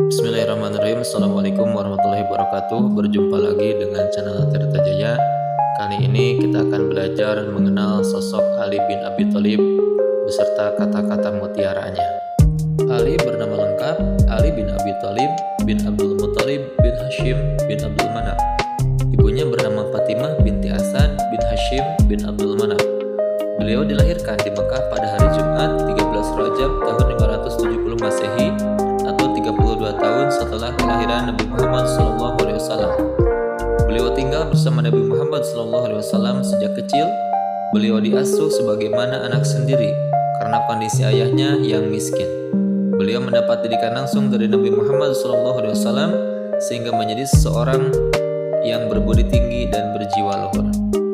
Bismillahirrahmanirrahim. Assalamualaikum warahmatullahi wabarakatuh. Berjumpa lagi dengan channel Tirta Jaya. Kali ini kita akan belajar mengenal sosok Ali bin Abi Thalib beserta kata-kata mutiaranya. Ali bernama lengkap Ali bin Abi Thalib bin Abdul Muthalib bin Hashim bin Abdul Manaf. Ibunya bernama Fatimah binti Asad bin Hashim bin Abdul Manaf. Beliau dilahirkan di Mekah pada hari Jumat 13 Rajab tahun 570 Masehi atau 32 tahun setelah kelahiran Nabi Muhammad SAW. Beliau tinggal bersama Nabi Muhammad SAW sejak kecil. Beliau diasuh sebagaimana anak sendiri karena kondisi ayahnya yang miskin. Beliau mendapat didikan langsung dari Nabi Muhammad SAW sehingga menjadi seseorang yang berbudi tinggi dan berjiwa luhur.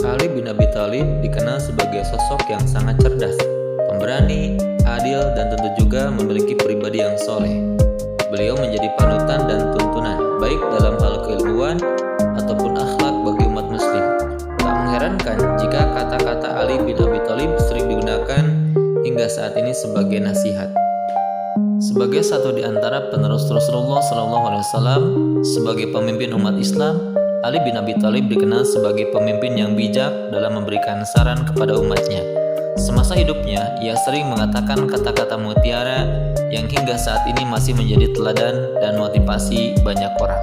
Ali bin Abi Thalib dikenal sebagai sosok yang sangat cerdas, pemberani, adil, dan tentu juga memiliki pribadi yang soleh. Beliau menjadi panutan dan tuntunan, baik dalam hal keilmuan ataupun akhlak bagi umat muslim. Tak mengherankan jika kata-kata Ali bin Abi Thalib sering digunakan hingga saat ini sebagai nasihat. Sebagai satu di antara penerus Rasulullah SAW sebagai pemimpin umat Islam, Ali bin Abi Thalib dikenal sebagai pemimpin yang bijak dalam memberikan saran kepada umatnya. Semasa hidupnya, ia sering mengatakan kata-kata mutiara yang hingga saat ini masih menjadi teladan dan motivasi banyak orang.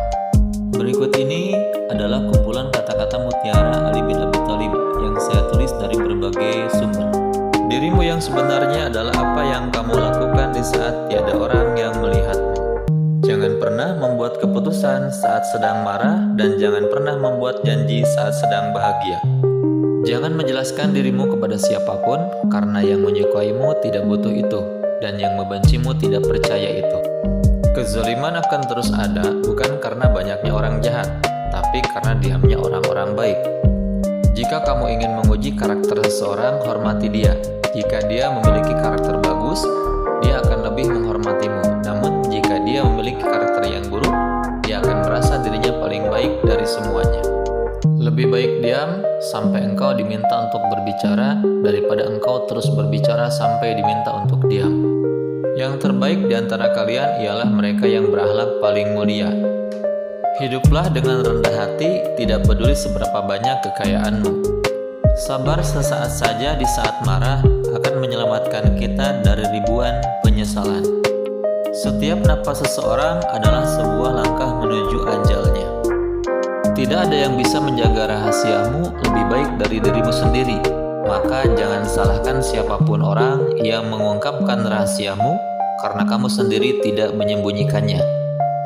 Berikut ini adalah kumpulan kata-kata mutiara Ali bin Abi Thalib yang saya tulis dari berbagai sumber. Dirimu yang sebenarnya adalah apa yang kamu lakukan di saat tiada orang yang melihatmu. Jangan pernah membuat keputusan saat sedang marah dan jangan pernah membuat janji saat sedang bahagia. Jangan menjelaskan dirimu kepada siapapun karena yang menyukaimu tidak butuh itu dan yang membencimu tidak percaya itu. Kezaliman akan terus ada bukan karena banyaknya orang jahat, tapi karena diamnya orang-orang baik. Jika kamu ingin menguji karakter seseorang, hormati dia. Jika dia memiliki karakter bagus, dia akan lebih menghormatimu. Namun jika dia memiliki karakter yang buruk, dia akan merasa dirinya paling baik dari semuanya. Lebih baik diam sampai engkau diminta untuk berbicara daripada engkau terus berbicara sampai diminta untuk diam. Yang terbaik di antara kalian ialah mereka yang berakhlak paling mulia. Hiduplah dengan rendah hati, tidak peduli seberapa banyak kekayaanmu. Sabar sesaat saja di saat marah akan menyelamatkan kita dari ribuan penyesalan. Setiap napas seseorang adalah sebuah langkah menuju ajalnya. Tidak ada yang bisa menjaga rahasiamu lebih baik dari dirimu sendiri. Maka jangan salahkan siapapun orang yang mengungkapkan rahasiamu karena kamu sendiri tidak menyembunyikannya.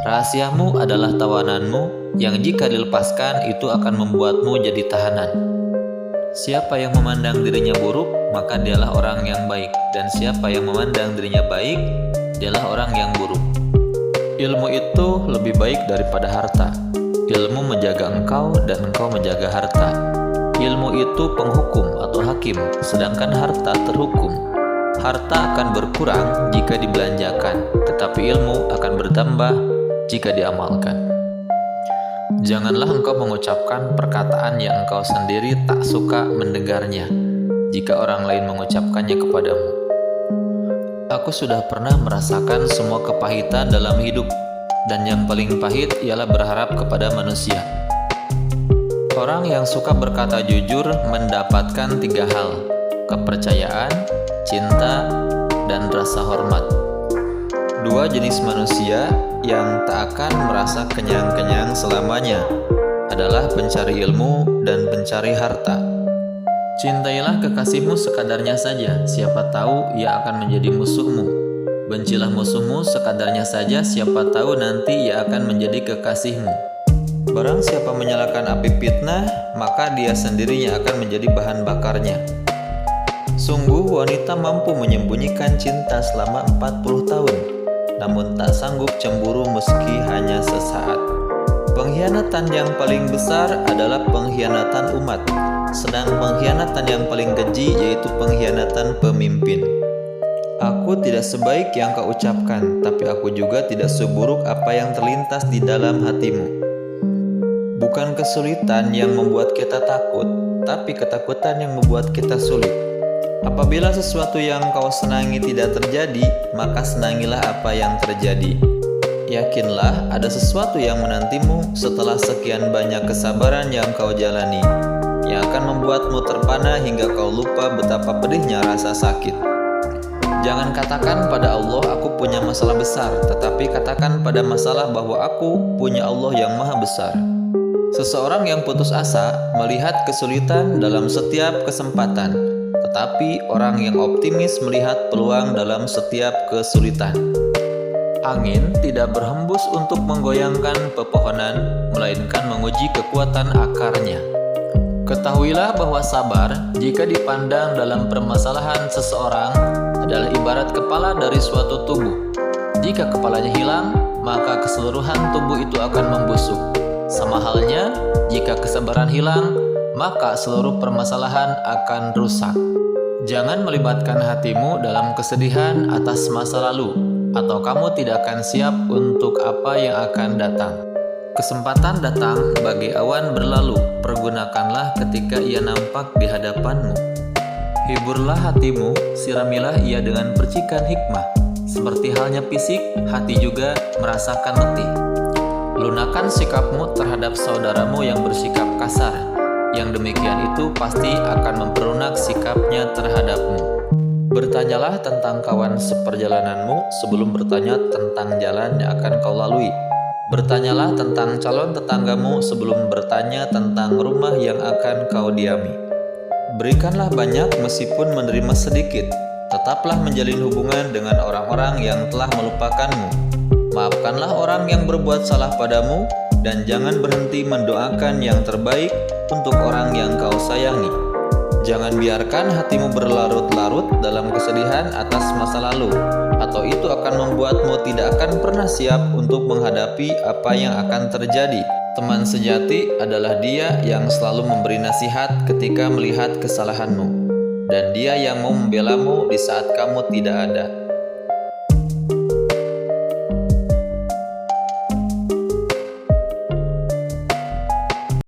Rahasiamu adalah tawananmu yang jika dilepaskan itu akan membuatmu jadi tahanan. Siapa yang memandang dirinya buruk, maka dialah orang yang baik. Dan siapa yang memandang dirinya baik, dialah orang yang buruk. Ilmu itu lebih baik daripada harta. Ilmu menjaga engkau dan engkau menjaga harta. Ilmu itu penghukum atau hakim, sedangkan harta terhukum. Harta akan berkurang jika dibelanjakan, tetapi ilmu akan bertambah jika diamalkan. Janganlah engkau mengucapkan perkataan yang engkau sendiri tak suka mendengarnya jika orang lain mengucapkannya kepadamu. Aku sudah pernah merasakan semua kepahitan dalam hidup, dan yang paling pahit ialah berharap kepada manusia. Orang yang suka berkata jujur mendapatkan 3 hal: kepercayaan, cinta, dan rasa hormat. 2 jenis manusia yang tak akan merasa kenyang-kenyang selamanya adalah pencari ilmu dan pencari harta. Cintailah kekasihmu sekadarnya saja, siapa tahu ia akan menjadi musuhmu. Bencilah musuhmu sekadarnya saja, siapa tahu nanti ia akan menjadi kekasihmu. Barang siapa menyalakan api fitnah, maka dia sendirinya akan menjadi bahan bakarnya. Sungguh wanita mampu menyembunyikan cinta selama 40 tahun, namun tak sanggup cemburu meski hanya sesaat. Pengkhianatan yang paling besar adalah pengkhianatan umat, sedang pengkhianatan yang paling keji yaitu pengkhianatan pemimpin. Aku tidak sebaik yang kau ucapkan, tapi aku juga tidak seburuk apa yang terlintas di dalam hatimu. Bukan kesulitan yang membuat kita takut, tapi ketakutan yang membuat kita sulit. Apabila sesuatu yang kau senangi tidak terjadi, maka senangilah apa yang terjadi. Yakinlah ada sesuatu yang menantimu setelah sekian banyak kesabaran yang kau jalani, yang akan membuatmu terpana hingga kau lupa betapa pedihnya rasa sakit. Jangan katakan pada Allah aku punya masalah besar, tetapi katakan pada masalah bahwa aku punya Allah yang maha besar. Seseorang yang putus asa melihat kesulitan dalam setiap kesempatan, tetapi orang yang optimis melihat peluang dalam setiap kesulitan. Angin tidak berhembus untuk menggoyangkan pepohonan, melainkan menguji kekuatan akarnya. Ketahuilah bahwa sabar, jika dipandang dalam permasalahan seseorang, adalah ibarat kepala dari suatu tubuh. Jika kepalanya hilang, maka keseluruhan tubuh itu akan membusuk. Sama halnya, jika kesabaran hilang, maka seluruh permasalahan akan rusak. Jangan melibatkan hatimu dalam kesedihan atas masa lalu, atau kamu tidak akan siap untuk apa yang akan datang. Kesempatan datang bagi awan berlalu, pergunakanlah ketika ia nampak di hadapanmu. Hiburlah hatimu, siramilah ia dengan percikan hikmah. Seperti halnya fisik, hati juga merasakan letih. Lunakan sikapmu terhadap saudaramu yang bersikap kasar. Yang demikian itu pasti akan memperunak sikapnya terhadapmu. Bertanyalah tentang kawan seperjalananmu sebelum bertanya tentang jalan yang akan kau lalui. Bertanyalah tentang calon tetanggamu sebelum bertanya tentang rumah yang akan kau diami. Berikanlah banyak meskipun menerima sedikit. Tetaplah menjalin hubungan dengan orang-orang yang telah melupakanmu. Maafkanlah orang yang berbuat salah padamu, dan jangan berhenti mendoakan yang terbaik untuk orang yang kau sayangi. Jangan biarkan hatimu berlarut-larut dalam kesedihan atas masa lalu, atau itu akan membuatmu tidak akan pernah siap untuk menghadapi apa yang akan terjadi. Teman sejati adalah dia yang selalu memberi nasihat ketika melihat kesalahanmu, dan dia yang mau membelamu di saat kamu tidak ada.